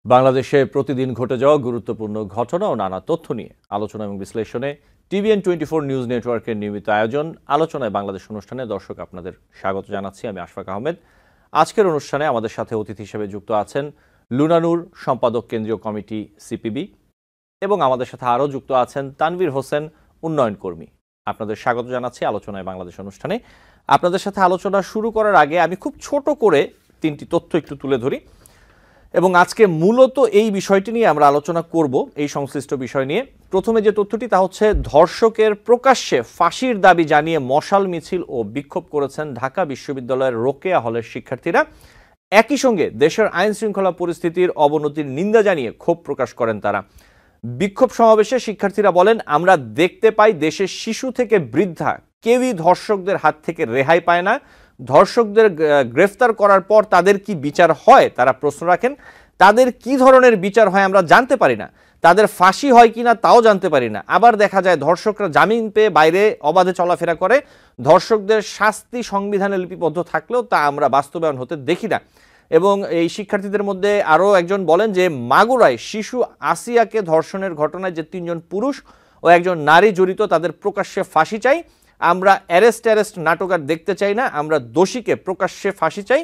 বাংলাদেশে প্রতিদিন ঘটে যাওয়া গুরুত্বপূর্ণ ঘটনা ও নানা তথ্য নিয়ে আলোচনা এবং বিশ্লেষণে TVN24 নিউজ নেটওয়ার্কের নিয়মিত আয়োজন আলোচনায় বাংলাদেশ অনুষ্ঠানে দর্শক আপনাদের স্বাগত জানাচ্ছি। আমি আশফাক আহমেদ। আজকের অনুষ্ঠানে আমাদের সাথে অতিথি হিসেবে যুক্ত আছেন লুনা নূর, সম্পাদক কেন্দ্রীয় কমিটি সিপিবি, এবং আমাদের সাথে আরও যুক্ত আছেন তানভীর হোসেন, উন্নয়ন কর্মী। আপনাদের স্বাগত জানাচ্ছি আলোচনায় বাংলাদেশ অনুষ্ঠানে। আপনাদের সাথে আলোচনা শুরু করার আগে আমি খুব ছোট করে তিনটি তথ্য একটু তুলে ধরি, এবং আজকে মূলত এই বিষয়টি নিয়ে আমরা আলোচনা করব, এই সংশ্লিষ্ট বিষয় নিয়ে। প্রথমে যে তথ্যটি তা হচ্ছে, ধর্ষকের প্রকাশ্যে ফাঁসির দাবি জানিয়ে মশাল মিছিল ও বিক্ষোভ করেছেন ঢাকা বিশ্ববিদ্যালয়ের রোকেয়া হলের শিক্ষার্থীরা। একই সঙ্গে দেশের আইন শৃঙ্খলা পরিস্থিতির অবনতির নিন্দা জানিয়ে ক্ষোভ প্রকাশ করেন তারা। বিক্ষোভ সমাবেশে শিক্ষার্থীরা বলেন, আমরা দেখতে পাই দেশের শিশু থেকে বৃদ্ধা কেউই ধর্ষকদের হাত থেকে রেহাই পায় না। ধর্ষকদের গ্রেফতার করার পর তাদের কি বিচার হয় তারা প্রশ্ন রাখেন। তাদের কি ধরনের বিচার হয় আমরা জানতে পারি না, তাদের ফাঁসি হয় কিনা তাও জানতে পারি না। আবার দেখা যায় ধর্ষকরা জামিন পেয়ে বাইরে অবাধে চলাফেরা করে। ধর্ষকদের শাস্তি সংবিধানে লিপিবদ্ধ থাকলেও তা আমরা বাস্তবায়ন হতে দেখি না। এবং এই শিক্ষার্থীদের মধ্যে আরও একজন বলেন যে, মাগুরায় শিশু আসিয়াকে ধর্ষণের ঘটনায় যে 3জন পুরুষ ও একজন নারী জড়িত, তাদের প্রকাশ্যে ফাঁসি চাই। আমরা অ্যারেস্ট নাটক আর দেখতে চাই না, আমরা দোষীকে প্রকাশ্যে ফাঁসি চাই।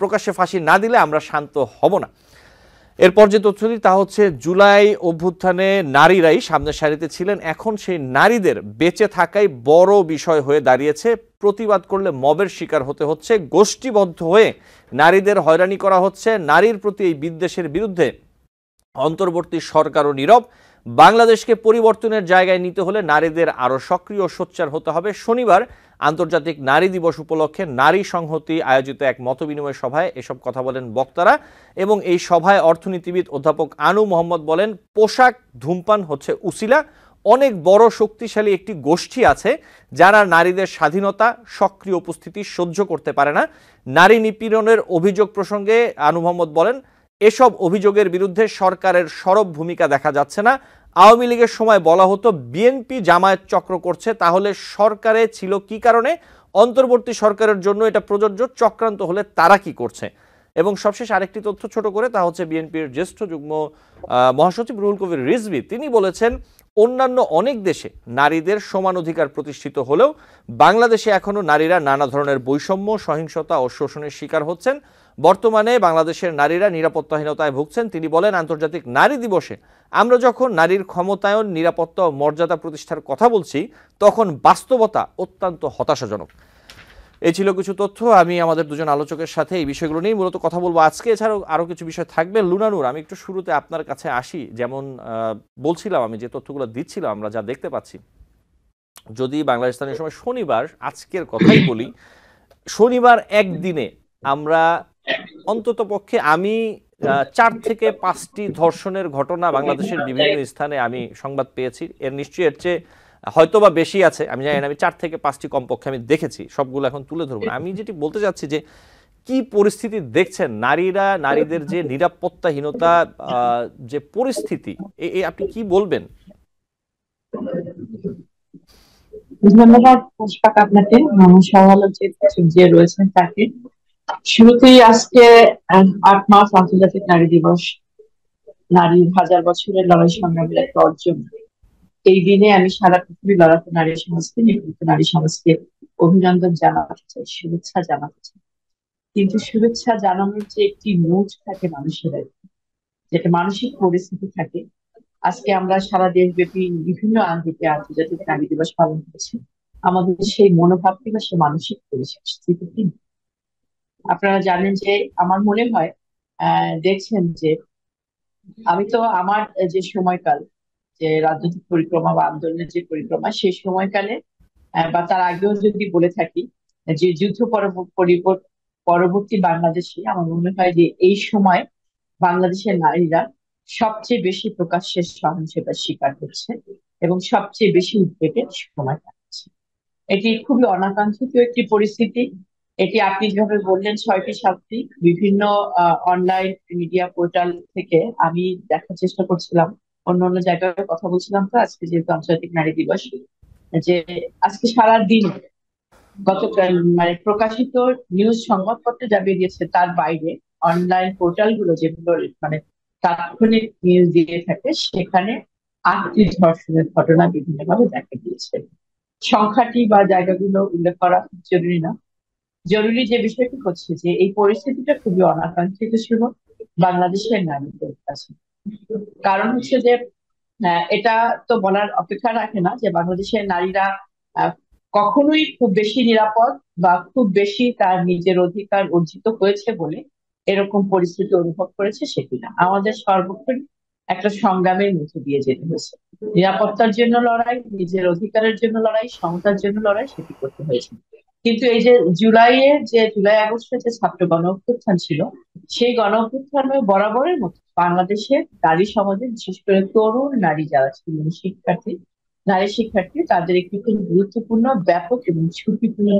প্রকাশ্যে ফাঁসি না দিলে আমরা শান্ত হব না। এরপর যে তথ্যটি তা হচ্ছে, জুলাই অভ্যুত্থানে নারীরাই সামনের সারিতে ছিলেন, এখন সেই নারীদের বেঁচে থাকাই বড় বিষয় হয়ে দাঁড়িয়েছে। প্রতিবাদ করলে মবের শিকার হতে হচ্ছে, গোষ্ঠীবদ্ধ হয়ে নারীদের হয়রানি করা হচ্ছে। নারীর প্রতি এই বিদ্বেষের বিরুদ্ধে অন্তর্বর্তী সরকারও নীরব। বাংলাদেশকে পরিবর্তনের জায়গায় নিতে হলে নারীদের আরও সক্রিয় সোচ্চার হতে হবে। শনিবার আন্তর্জাতিক নারী দিবস উপলক্ষে নারী সংহতি আয়োজিত এক মতবিনিময় সভায় এসব কথা বলেন বক্তারা। এবং এই সভায় অর্থনীতিবিদ অধ্যাপক আনু মোহাম্মদ বলেন, পোশাক ধূমপান হচ্ছে উসিলা। অনেক বড় শক্তিশালী একটি গোষ্ঠী আছে যারা নারীদের স্বাধীনতা, সক্রিয় উপস্থিতি সহ্য করতে পারে না। নারী নিপীড়নের অভিযোগ প্রসঙ্গে আনু মোহাম্মদ বলেন, এসব অভিযোগের বিরুদ্ধে সরকারের সরব ভূমিকা দেখা যাচ্ছে না। আওয়ামী লীগের সময় বলা হতো বিএনপি জামায়াত চক্র করছে, তাহলে সরকারে ছিল কি কারণে? অন্তর্বর্তী সরকারের জন্য এটা প্রযোজ্য, চক্রান্ত হলে তারা কি করছে? এবং সবশেষ আরেকটি তথ্য ছোট করে, তা হচ্ছে বিএনপির জ্যেষ্ঠ যুগ্ম মহাসচিব রুহুল কবির রিজভী, তিনি বলেছেন, অন্যান্য অনেক দেশে নারীদের সমান অধিকার প্রতিষ্ঠিত হলেও বাংলাদেশে এখনও নারীরা নানা ধরনের বৈষম্য, সহিংসতা ও শোষণের শিকার হচ্ছেন। বর্তমানে বাংলাদেশের নারীরা নিরাপত্তাহীনতায় ভুগছেন। তিনি বলেন, আন্তর্জাতিক নারী দিবসে আমরা যখন নারীর ক্ষমতায়ন, নিরাপত্তা ও মর্যাদা প্রতিষ্ঠার কথা বলছি, তখন বাস্তবতা অত্যন্ত হতাশাজনক। এই ছিল কিছু তথ্য। আমি আমাদের দুজন আলোচকের সাথে এই বিষয়গুলো নিয়ে মূলত কথা বলবো আজকে। এছাড়াও আরও কিছু বিষয় থাকবে। লুনা নূর, আমি একটু শুরুতে আপনার কাছে আসি। যেমন বলছিলাম, আমি যে তথ্যগুলো দিচ্ছিলাম, আমরা যা দেখতে পাচ্ছি, যদি বাংলাদেশ স্থানীয় সময় শনিবার, আজকের কথাই বলি, শনিবার একদিনে আমরা অন্তত পক্ষে আমি 4 থেকে 5টি ধর্ষণের ঘটনা বাংলাদেশের বিভিন্ন স্থানে আমি সংবাদ পেয়েছি। এর নিশ্চয়ই এর চেয়ে হয়তো বা বেশি আছে, আমি জানি না। আমি 4 থেকে 5টি কমপক্ষে আমি দেখেছি, সবগুলো এখন তুলে ধরবো না। আমি যেটি বলতে চাচ্ছি যে, কি পরিস্থিতি দেখছেন নারীরা, নারীদের যে নিরাপত্তাহীনতা, যে পরিস্থিতি, আপনি কি বলবেন? ধন্যবাদ পুষ্পাক আপনাকে, সমালোচক যে রয়েছেন তাকে। শুরুতেই আজকে 8 মার্চ আন্তর্জাতিক নারী দিবস, নারীর হাজার বছরের লড়াই সংগ্রামের একটা অর্জন। এই দিনে আমি সারা পৃথিবী লড়াকু নারী সমাজকে, নিপীড়িত নারী সমাজকে অভিনন্দন জানাতে চাই, শুভেচ্ছা জানাতে চাই। কিন্তু শুভেচ্ছা জানানোর যে একটি মুড থাকে মানুষের, যেটা মানসিক পরিস্থিতি থাকে, আজকে আমরা সারা দেশব্যাপী বিভিন্ন আঙ্গিকে আন্তর্জাতিক নারী দিবস পালন করছি। আমাদের সেই মনোভাবটি বা সেই মানসিক পরিস্থিতি আপনারা জানেন যে, আমার মনে হয় দেখছেন যে, আমি তো আমার যে সময়কাল, যে রাজনৈতিক পরিক্রমা বা আন্দোলনের যে পরিক্রমা, সেই সময়কালে বা তার আগেও যদি বলে থাকি, যে যুদ্ধ পরবর্তী বাংলাদেশে আমার মনে হয় যে এই সময় বাংলাদেশের নারীরা সবচেয়ে বেশি প্রকাশ্যে সহিংসতার শিকার হচ্ছে এবং সবচেয়ে বেশি উদ্বেগের সময় কাটাচ্ছে। এটি খুবই অনাকাঙ্ক্ষিত একটি পরিস্থিতি। এটি আপনি যেভাবে বললেন 6টি বিভিন্ন অনলাইন মিডিয়া পোর্টাল থেকে আমি দেখার চেষ্টা করছিলাম, অন্য অন্য জায়গায় কথা বলছিলাম। তো আজকে যেহেতু আন্তর্জাতিক নারী দিবস, যে আজকে সারা দিন গতকাল মানে প্রকাশিত নিউজ সংবাদপত্রে যা বেরিয়েছে তার বাইরে অনলাইন পোর্টাল গুলো যেগুলো মানে তাৎক্ষণিক নিউজ দিয়ে থাকে, সেখানে 8টি ধর্ষণের ঘটনা বিভিন্নভাবে দেখা দিয়েছে। সংখ্যাটি বা জায়গাগুলো উল্লেখ করা খুব জরুরি না। জরুরি যে বিষয়টি হচ্ছে যে এই পরিস্থিতিটা খুবই অনাকাঙ্ক্ষিত ছিল বাংলাদেশের নারীদের কাছে। কারণ হচ্ছে যে এটা তো বলার অপেক্ষা রাখে না যে বাংলাদেশের নারীরা আহ, কখনোই খুব বেশি নিরাপদ বা খুব বেশি তার নিজের অধিকার অর্জিত হয়েছে বলে এরকম পরিস্থিতি অনুভব করেছে সেটি না। আমাদের সর্বক্ষণ একটা সংগ্রামের মধ্যে দিয়ে যেতে হয়েছে। নিরাপত্তার জন্য লড়াই, নিজের অধিকারের জন্য লড়াই, সমতার জন্য লড়াই, সেটি করতে হয়েছে। কিন্তু এই যে জুলাই আগস্টের যে ছাত্র গণ অভ্যুত্থান ছিল, সেই গণ অভ্যুত্থানে বরাবরের মতো বাংলাদেশের নারী সমাজে, বিশেষ করে তরুণ নারী যারা ছিলেন নারী শিক্ষার্থী, তাদের একটি খুব গুরুত্বপূর্ণ, ব্যাপক এবং ঝুঁকিপূর্ণ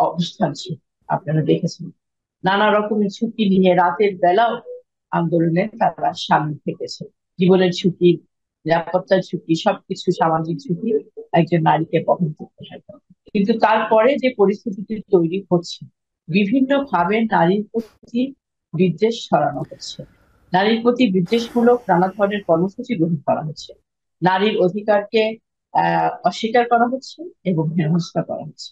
অবস্থান ছিল। আপনারা দেখেছেন নানা রকমের ঝুঁকি নিয়ে রাতের বেলাও আন্দোলনে তারা সামিল থেকেছে। জীবনের ঝুঁকি, নিরাপত্তার ঝুঁকি, সবকিছু, সামাজিক ঝুঁকি একজন নারীকে বহন করতে হয়। কিন্তু তারপরে যে পরিস্থিতিটি তৈরি হচ্ছে, বিভিন্ন ভাবে নারীর প্রতি বিদ্বেষ ছড়ানো হচ্ছে, নারীর প্রতি বিদ্বেষমূলক নানা ধরনের কর্মসূচি গ্রহণ করা হচ্ছে, নারীর অধিকারকে অস্বীকার করা হচ্ছে এবং হেনস্থা করা হচ্ছে।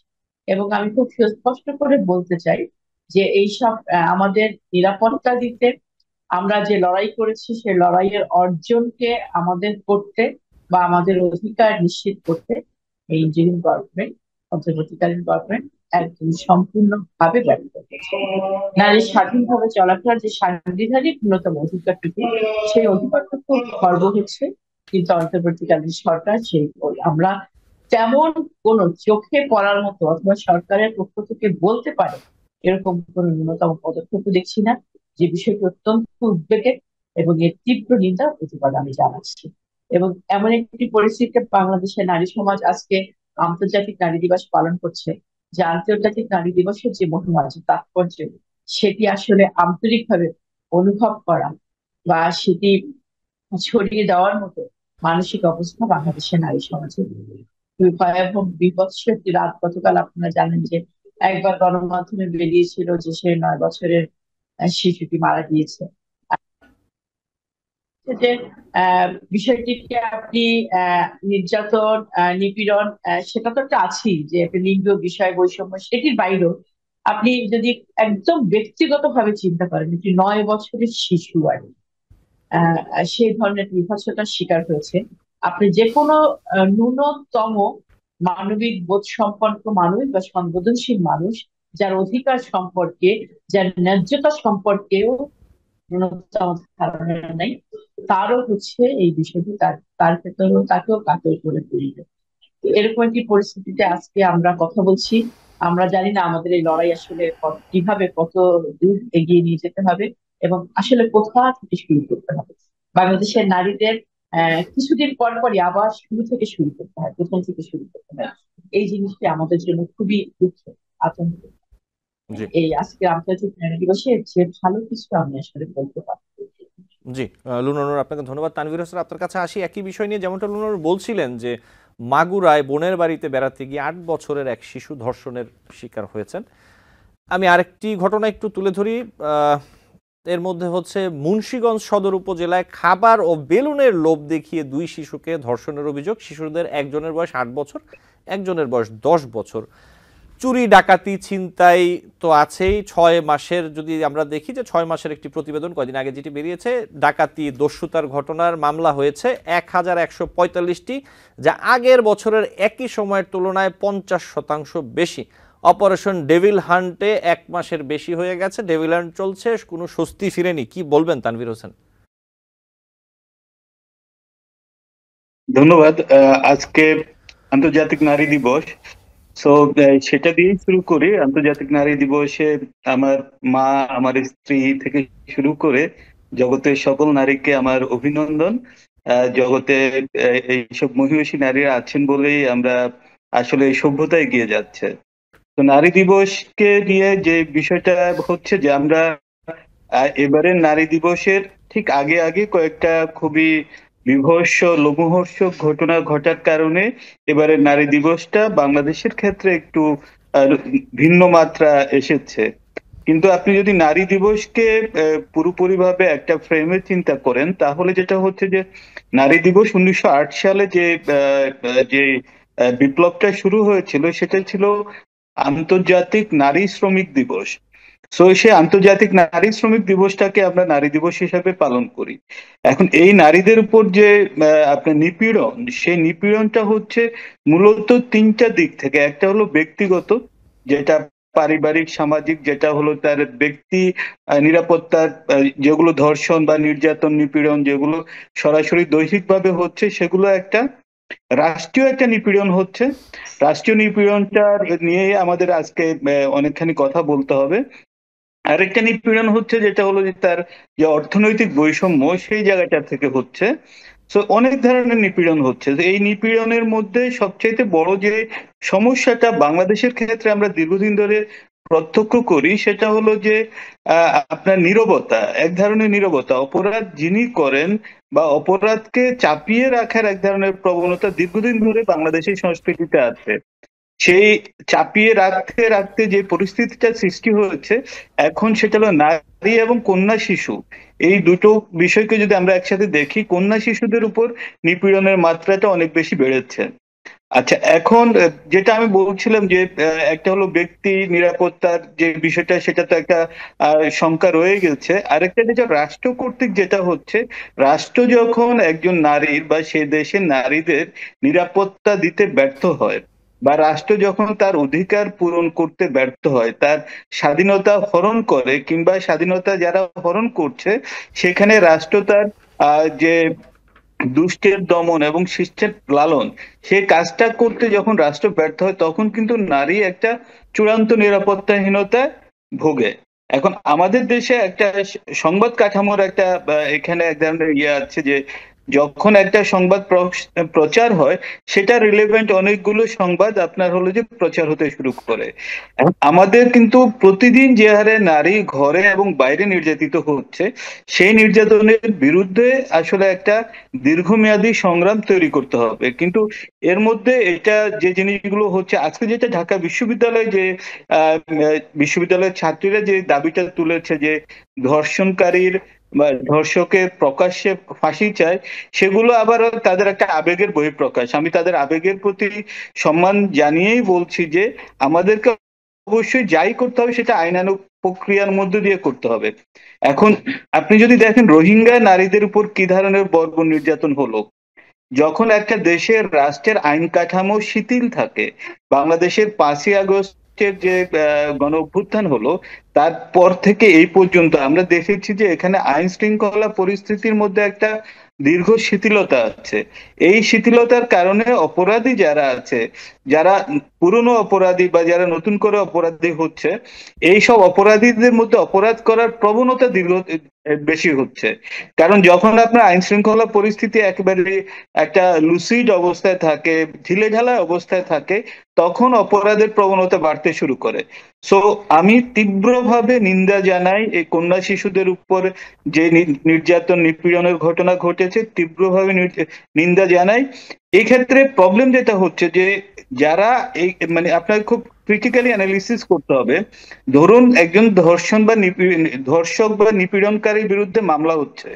এবং আমি খুব সুস্পষ্ট করে বলতে চাই যে এইসব আমাদের নিরাপত্তা দিতে আমরা যে লড়াই করেছি, সেই লড়াইয়ের অর্জনকে আমাদের করতে বা আমাদের অধিকার নিশ্চিত করতে এই ইন্টারিম গভর্নমেন্ট, অন্তর্বর্তীকালীন গভর্নমেন্ট একদম সম্পূর্ণভাবে ব্যর্থ হয়েছে। নারীর স্বাধীনভাবে চলাফেরার যে সাংবিধানিক ন্যূনতম অধিকারটুকু, সেই অধিকারটুকু খর্ব হচ্ছে। কিন্তু অন্তর্বর্তীকালীন সরকার আমরা তেমন কোন চোখে পড়ার মতো অথবা সরকারের পক্ষ থেকে বলতে পারে এরকম কোন ন্যূনতম পদক্ষেপ দেখছি না, যে বিষয়টি অত্যন্ত উদ্বেগের। এবং এর তীব্র নিন্দা প্রতিবাদ আমি জানাচ্ছি। এবং এমন একটি পরিস্থিতিতে বাংলাদেশের নারী সমাজ আজকে আন্তর্জাতিক নারী দিবস পালন করছে, যে আন্তর্জাতিক নারী দিবসের যে মহিমা, যে তাৎপর্য, সেটি আসলে আন্তরিকভাবে অনুভব করা বা সেটি ছড়িয়ে দেওয়ার মতো মানসিক অবস্থা বাংলাদেশের নারী সমাজে। খুবই ভয়াবহ বিভৎস একটি রাত গতকাল। আপনারা জানেন যে একবার গণমাধ্যমে বেরিয়েছিল যে সে 9 বছরের শিশুটি মারা গিয়েছে। যে বিষয়টিকে আপনি নির্যাতন, নিপীড়ন, সেটা তো একটা আছেই, যে একটা লিঙ্গ বিষয় বৈষম্য, সেটির বাইরেও আপনি যদি একদম ব্যক্তিগতভাবে চিন্তা করেন, একটি 9 বছরের শিশু আর সেই ধরনের বিভৎসতার শিকার হয়েছে, আপনি যে কোনো ন্যূনতম মানবিক বোধ সম্পন্ন মানুষ বা সংবেদনশীল মানুষ, যার অধিকার সম্পর্কে, যার ন্যায্যতা সম্পর্কেও ন্যূনতম ধারণা নেই, তারও হচ্ছে এই বিষয়টি তার তার ক্ষেত্রেও তাকেও কাতর করে তুলবে। এরকম একটি পরিস্থিতিতে আজকে আমরা কথা বলছি। আমরা জানি না আমাদের এই লড়াই আসলে কিভাবে কত দূর এগিয়ে নিয়ে যেতে হবে এবং আসলে কোথা থেকে শুরু করতে হবে। বাংলাদেশের নারীদের কিছুদিন পর পরই আবার শুরু থেকে শুরু করতে হয়, প্রথম থেকে শুরু করতে হয়। এই জিনিসটি আমাদের জন্য খুবই দুঃখের, আতঙ্ক। জি এই আজকে আন্তর্জাতিক নারী দিবসে যে ভালো কিছু আমি আসলে বলতে পারবো। জি লুনানুর, আপনাকে ধন্যবাদ। তানভীর হোসেন, আপনার কাছে আসি একই বিষয় নিয়ে। যেমনটা লুনানুর বলছিলেন যে মাগুরায় বোনের বাড়িতে বেড়াতে গিয়ে 8 বছরের এক শিশু ধর্ষণের শিকার হয়েছেন। আমি আরেকটি ঘটনা একটু তুলে ধরি। এর মধ্যে হচ্ছে মুন্সিগঞ্জ সদর উপজেলায় খাবার ও বেলুনের লোভ দেখিয়ে 2 শিশুকে ধর্ষণের অভিযোগ। শিশুদের একজনের বয়স 8 বছর, একজনের বয়স 10 বছর। চুরি, ডাকাতি, ছিনতাই তো আছেই। 6 মাসের, যদি আমরা দেখি যে 6 মাসের একটি প্রতিবেদন কয়দিন আগে যেটি বেরিয়েছে, ডাকাতি, দস্যুতার ঘটনার মামলা হয়েছে 1145টি, যা আগের বছরের একই সময়ের তুলনায় 50% বেশি। অপারেশন ডেভিল হান্টে 1 মাসের বেশি হয়ে গেছে। ডেভিল হান্ট চলছে, কোনো স্বস্তি ফিরেনি। কি বলবেন তানভীর হোসেন? ধন্যবাদ। আজকে আন্তর্জাতিক নারী দিবস। সো সেটা দিয়েই শুরু করি। আন্তর্জাতিক নারী দিবসে আমার মা, আমার স্ত্রী থেকে শুরু করে জগতের সকল নারীকে আমার অভিনন্দন। জগতে এইসব মহিষী নারীরা আছেন বলেই আমরা আসলে এই সভ্যতা এগিয়ে যাচ্ছে। তো নারী দিবসকে নিয়ে যে বিষয়টা হচ্ছে যে আমরা এবারের নারী দিবসের ঠিক আগে আগে কয়েকটা খুবই বীভৎস লোমহর্ষক ঘটনা ঘটার কারণে এবারের নারী দিবসটা বাংলাদেশের ক্ষেত্রে একটু ভিন্ন মাত্রা এসেছে। কিন্তু আপনি যদি নারী দিবসকে পুরোপুরিভাবে একটা ফ্রেমে চিন্তা করেন, তাহলে যেটা হচ্ছে যে নারী দিবস 1908 সালে যে বিপ্লবটা শুরু হয়েছিল সেটা ছিল আন্তর্জাতিক নারী শ্রমিক দিবস। সো সেই আন্তর্জাতিক নারী শ্রমিক দিবসটাকে আমরা নারী দিবস হিসাবে পালন করি। এখন এই নারীদের উপর যে আপনার নিপীড়ন, সেই নিপীড়নটা হচ্ছে মূলত ৩টা দিক থেকে। একটা হলো ব্যক্তিগত, যেটা পারিবারিক সামাজিক, যেটা হলো তার ব্যক্তি নিরাপত্তার, যেগুলো ধর্ষণ বা নির্যাতন নিপীড়ন যেগুলো সরাসরি দৈহিকভাবে হচ্ছে সেগুলো একটা। রাষ্ট্রীয় একটা নিপীড়ন হচ্ছে, রাষ্ট্রীয় নিপীড়নটা নিয়ে আমাদের আজকে অনেকখানি কথা বলতে হবে। আরেকটা নিপীড়ন হচ্ছে যেটা হলো যে তার যে অর্থনৈতিক বৈষম্য সেই জায়গাটা থেকে হচ্ছে। তো অনেক ধরনের নিপীড়ন হচ্ছে। তো এই নিপীড়নের মধ্যে সবচাইতে বড় যে সমস্যাটা বাংলাদেশের ক্ষেত্রে আমরা দীর্ঘদিন ধরে প্রত্যক্ষ করি সেটা হলো যে আপনার নীরবতা, এক ধরনের নীরবতা। অপরাধ যিনি করেন বা অপরাধকে চাপিয়ে রাখার এক ধরনের প্রবণতা দীর্ঘদিন ধরে বাংলাদেশের সংস্কৃতিতে আছে। সেই চাপিয়ে রাখতে রাখতে যে পরিস্থিতিটা সৃষ্টি হয়েছে এখন, সেটা হলো নারী এবং কন্যা শিশু, এই দুটো বিষয়কে যদি আমরা একসাথে দেখি, কন্যা শিশুদের উপর নিপীড়নের মাত্রাটা অনেক বেশি বেড়েছে। আচ্ছা, এখন যেটা আমি বলছিলাম যে একটা হলো ব্যক্তি নিরাপত্তার যে বিষয়টা, সেটা তো একটা শঙ্কা রয়ে গেছে। আরেকটা যেটা রাষ্ট্র কর্তৃক যেটা হচ্ছে, রাষ্ট্র যখন একজন নারীর বা সে দেশের নারীদের নিরাপত্তা দিতে ব্যর্থ হয়, বা রাষ্ট্র যখন তার অধিকার পূরণ করতে ব্যর্থ হয়, তার স্বাধীনতা হরণ করে, কিংবা স্বাধীনতা যারা হরণ করছে সেখানে রাষ্ট্র তার যে দুষ্টের দমন এবং শিষ্টের লালন, সেই কাজটা করতে যখন রাষ্ট্র ব্যর্থ হয়, তখন কিন্তু নারী একটা চূড়ান্ত নিরাপত্তাহীনতায় ভোগে। এখন আমাদের দেশে একটা সংবাদ কাঠামোর একটা এখানে এক ধরনের আছে যে যখন একটা সংবাদ প্রচার হয়, সেটা রিলেভেন্ট অনেকগুলো সংবাদ আপনার হলো যে প্রচার হতে শুরু করে। এখন আমাদের কিন্তু প্রতিদিন যে হারে নারী ঘরে এবং বাইরে নির্যাতিত হচ্ছে, সেই নির্যাতনের বিরুদ্ধে আসলে একটা দীর্ঘমেয়াদী সংগ্রাম তৈরি করতে হবে। কিন্তু এর মধ্যে এটা যে জিনিসগুলো হচ্ছে, আজকে যেটা ঢাকা বিশ্ববিদ্যালয়ে যে বিশ্ববিদ্যালয়ের ছাত্রীরা যে দাবিটা তুলেছে যে ধর্ষণকারীর বা ধর্ষকের প্রকাশ্যে ফাঁসি চায়, সেগুলো আবার তাদের একটা আবেগের বহিঃপ্রকাশ। আমি তাদের আবেগের প্রতি সম্মান জানিয়েই বলছি যে আমাদেরকে অবশ্যই যাই করতে হবে সেটা আইনানুগ প্রক্রিয়ার মধ্যে দিয়ে করতে হবে। এখন আপনি যদি দেখেন রোহিঙ্গা নারীদের উপর কি ধরনের বর্বর নির্যাতন হলো, যখন একটা দেশের রাষ্ট্রের আইন কাঠামো শিথিল থাকে, বাংলাদেশের 5ই আগস্টের যে গণ অভ্যুত্থান হলো তারপর থেকে এই পর্যন্ত আমরা দেখেছি যে এখানে আইন শৃঙ্খলা পরিস্থিতির মধ্যে একটা দীর্ঘ শিথিলতা আছে। এই শিথিলতার কারণে অপরাধী যারা আছে, যারা পুরনো অপরাধী বা যারা নতুন করে অপরাধী হচ্ছে, এই সব অপরাধীদের মধ্যে অপরাধ করার প্রবণতা বেশি হচ্ছে। কারণ যখন আপনার আইন শৃঙ্খলা পরিস্থিতি একেবারে একটা লুসিড অবস্থায় থাকে, ঢিলেঢালা অবস্থায় থাকে, তখন অপরাধের প্রবণতা বাড়তে শুরু করে। সো আমি তীব্রভাবে নিন্দা জানাই এই কন্যা শিশুদের উপর যে নির্যাতন নিপীড়নের ঘটনা ঘটেছে, তীব্রভাবে নিন্দা জানাই। এই ক্ষেত্রে প্রবলেম যেটা হচ্ছে যে যারা এই মানে আপনাকে খুব ক্রিটিক্যালি অ্যানালিসিস করতে হবে। ধরুন একজন ধর্ষক বা নিপীড়নকারীর বিরুদ্ধে মামলা হচ্ছে,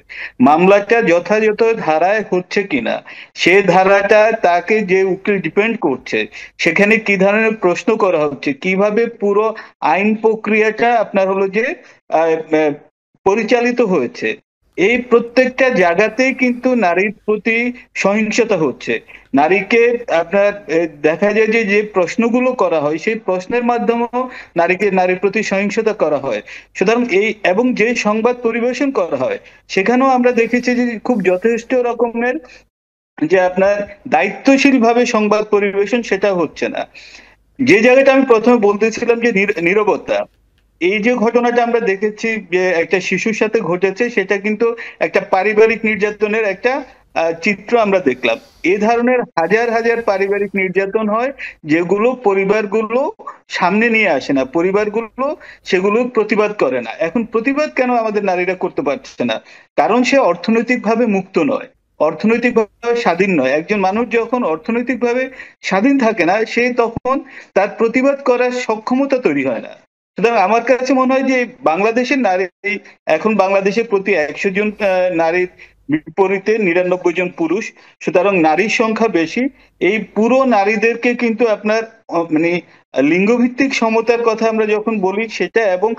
মামলাটা যথাযথ ধারায় হচ্ছে কিনা, সে ধারাটা তাকে যে উকিল ডিপেন্ড করছে সেখানে কি ধরনের প্রশ্ন করা হচ্ছে, কিভাবে পুরো আইন প্রক্রিয়াটা আপনার হলো যে পরিচালিত হয়েছে, এই প্রত্যেকটা জায়গাতেই কিন্তু নারীর প্রতি সহিংসতা হচ্ছে। নারীকে আপনার দেখা যায় যে যে প্রশ্নগুলো করা হয় সেই প্রশ্নের মাধ্যমেও নারীর প্রতি সহিংসতা করা হয়। সুতরাং এই এবং যে সংবাদ পরিবেশন করা হয় সেখানেও আমরা দেখেছি যে খুব যথেষ্ট রকমের যে আপনার দায়িত্বশীল ভাবে সংবাদ পরিবেশন সেটা হচ্ছে না। যে জায়গাটা আমি প্রথমে বলতেছিলাম যে নীরবতা, এই যে ঘটনাটা আমরা দেখেছি যে একটা শিশুর সাথে ঘটেছে, সেটা কিন্তু একটা পারিবারিক নির্যাতনের একটা চিত্র আমরা দেখলাম। এ ধরনের হাজার হাজার পারিবারিক নির্যাতন হয় যেগুলো পরিবারগুলো সামনে নিয়ে আসে না, পরিবারগুলো সেগুলো প্রতিবাদ করে না। এখন প্রতিবাদ কেন আমাদের নারীরা করতে পারছে না? কারণ সে অর্থনৈতিকভাবে মুক্ত নয়, অর্থনৈতিকভাবে স্বাধীন নয়। একজন মানুষ যখন অর্থনৈতিকভাবে স্বাধীন থাকে না, সে তখন তার প্রতিবাদ করার সক্ষমতা তৈরি হয় না। সুতরাং আমার কাছে মনে হয় যে বাংলাদেশের নারী, এখন বাংলাদেশের প্রতি 100 জন নারীর বিপরীতে 99 জন পুরুষ, সুতরাং নারীর সংখ্যা বেশি। এই পুরো নারীদেরকে কিন্তু আপনার মানে লিঙ্গভিত্তিক সমতার কথা আমরা যখন বলি সেটা, এবং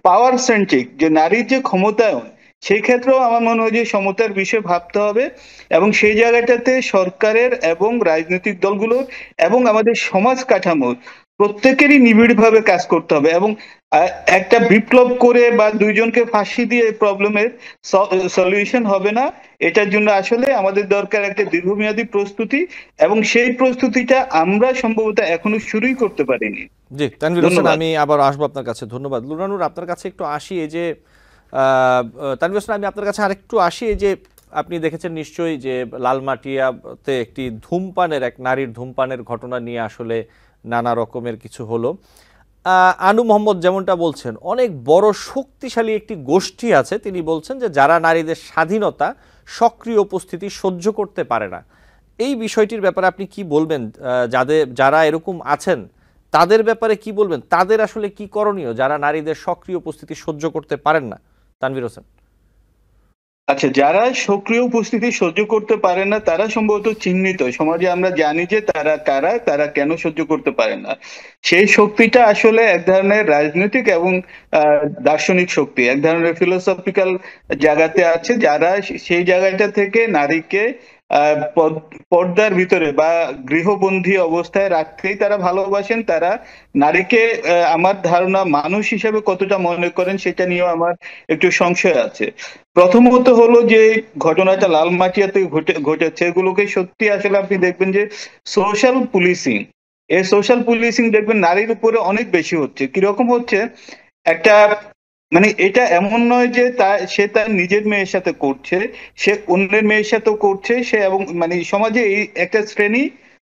পাওয়ার সেন্ট্রিক যে নারীর যে ক্ষমতায়ন, সেই ক্ষেত্রেও আমার মনে হয় যে সমতার বিষয়ে ভাবতে হবে, এবং সেই জায়গাটাতে সরকারের এবং রাজনৈতিক দলগুলোর এবং আমাদের সমাজ কাঠামোর প্রত্যেকেরই নিবিড়ভাবে কাজ করতে হবে। এবং একটা বিপ্লব করে বা দুইজনকে ফাঁসি দিয়ে প্রবলেমের সলিউশন হবে না। এটার জন্য আসলে আমাদের দরকার একটা দীর্ঘমেয়াদী প্রস্তুতি, এবং সেই প্রস্তুতিটা আমরা সম্ভবত এখনো শুরুই করতে পারিনি। জি তানভীর হোসেন, ধন্যবাদ। আমি আবার আসবো আপনার কাছে। ধন্যবাদ। লুনানুর, আপনার কাছে একটু আসি। এই যে তানভীর হোসেন, আমি আপনার কাছে আরেকটু আসি। এই যে আপনি দেখেছেন নিশ্চয়ই যে লালমাটিয়াতে একটি ধূমপানের, এক নারীর ধূমপানের ঘটনা নিয়ে আসলে নানা রকমের কিছু হলো। আনু মোহাম্মদ যেমনটা বলছেন, অনেক বড় শক্তিশালী একটি গোষ্ঠী আছে, তিনি বলছেন যে যারা নারীদের স্বাধীনতা, সক্রিয় উপস্থিতি সহ্য করতে পারে না। এই বিষয়টির ব্যাপারে আপনি কি বলবেন? যারা এরকম আছেন তাদের ব্যাপারে কি বলবেন? তাদের আসলে কি করণীয় যারা নারীদের সক্রিয় উপস্থিতি সহ্য করতে পারেন না? তানভীর হোসেন। আচ্ছা, যারা সক্রিয় উপস্থিতি সহ্য করতে পারে না তারা সম্ভবত চিহ্নিত সমাজে। আমরা জানি যে তারা কারা, তারা কেন সহ্য করতে পারে না। সেই শক্তিটা আসলে এক ধরনের রাজনৈতিক এবং দার্শনিক শক্তি, এক ধরনের ফিলোসফিক্যাল জায়গাতে আছে, যারা সেই জায়গাটা থেকে নারীকে পর্দার ভিতরে বা গৃহবন্দী অবস্থায় রাখতেই তারা ভালোবাসেন। তারা নারীকে আমার ধারণা মানুষ হিসেবে কতটা মনে করেন সেটা নিয়েও আমার একটু সংশয় আছে। প্রথমত হলো যে ঘটনাটা লালমাটিয়াতে ঘটেছে, এগুলোকে সত্যি আসলে আপনি দেখবেন যে সোশ্যাল পুলিশিং, এই সোশ্যাল পুলিশিং দেখবেন নারীর উপরে অনেক বেশি হচ্ছে। কিরকম হচ্ছে, একটা মানে এটা এমন নয় যে সে তার নিজের মেয়ের সাথে করছে, সে অন্যের মেয়ের সাথেও করছে সে, এবং মানে সমাজে এই একটা শ্রেণী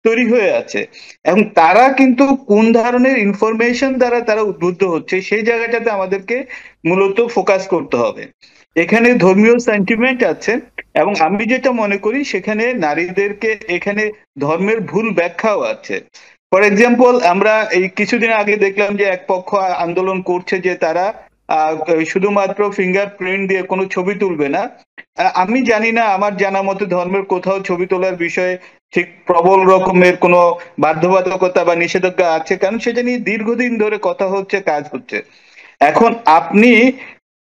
তৈরি হয়ে আছে, এবং তারা কিন্তু কোন ধরনের ইনফরমেশন দ্বারা তারা উদ্বুদ্ধ হচ্ছে সেই জায়গাটাতে আমাদেরকে মূলত ফোকাস করতে হবে। এখানে ধর্মীয় সেন্টিমেন্ট আছে, এবং আমি যেটা মনে করি সেখানে নারীদেরকে এখানে ধর্মের ভুল ব্যাখ্যাও আছে। ফর এক্সাম্পল, আমরা এই কিছুদিন আগে দেখলাম যে এক পক্ষ আন্দোলন করছে যে তারা শুধুমাত্র ফিঙ্গারপ্রিন্ট দিয়ে কোনো ছবি তুলবে না। আমি জানি না, আমার জানা মতে ধর্মের কোথাও ছবি তোলার বিষয়ে ঠিক প্রবল রকমের কোনো বাধ্যবাধকতা বা নিষেধাজ্ঞা আছে, কারণ সেটা নিয়ে দীর্ঘদিন ধরে কথা হচ্ছে, কাজ হচ্ছে। এখন আপনি